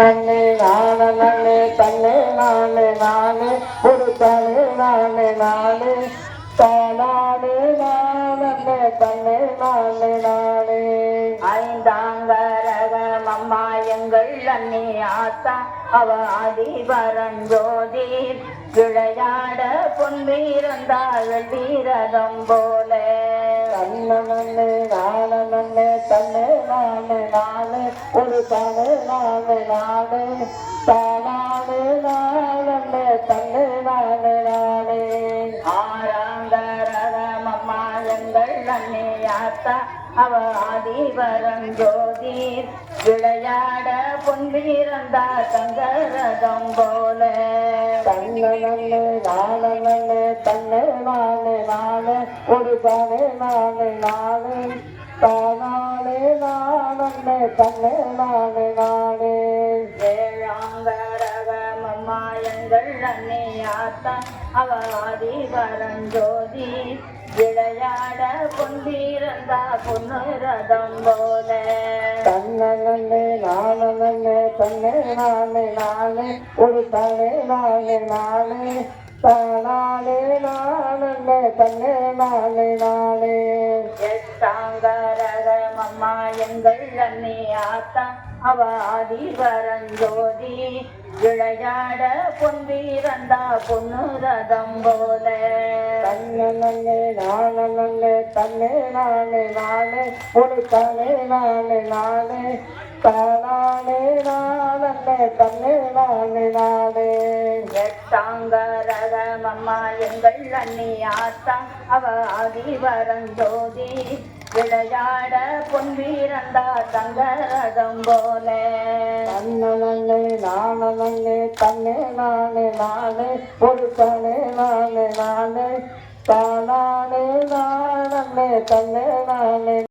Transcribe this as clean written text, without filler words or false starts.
நன்னே தன்னே நானே ஒரு தனே நானே தானே நானே தன்னே நானே ஐந்தாங்கரகம் அம்மா எங்கள் அண்ணி ஆத்தா அவ ஆதிபரஞ்சோதி விளையாட பொன்வீரந்தாள் வீரதம் போல நன்னே தன்னே நானே ஒரு தனே நானே தானே தன்னே நானே ஆறாங்கரகம் அம்மா எங்கள் அண்ணி ஆத்தா அவ ஆதிபரஞ்சோதி விளையாட பொன்வீரந்தா தங்கரதம் போல தன்னே தன்னே நானே ஒரு தனே நானே தானே தன்னே நானே ஏழாங்கரகம் அம்மா எங்கள் அண்ணி ஆத்தா அவ ஆதிபரஞ்சோதி விளையாட பொன்வீரந்தா பொன்னுரதம் போல தன்னே தன்னே நானே ஒரு தனே நானே தானே தன்னே நானே எட்டாங்கரகம் அம்மா எங்கள் அண்ணி ஆத்தா அவ ஆதிபரஞ்சோதி விளையாட பொன்வீரந்தா பொன்னுரதம் போல தன்னே தன்னே நானே ஒரு தனே நானே தானே தன்னே நானே எட்டாங்கரகம் அம்மா எங்கள் அண்ணி ஆத்தா அவ ஆதிபரஞ்சோதி விளையாட பொன்வீரந்தா தங்கரதம் போல தன்னே தன்னே நானே ஒரு தனே நானே தானே தன்னே நானே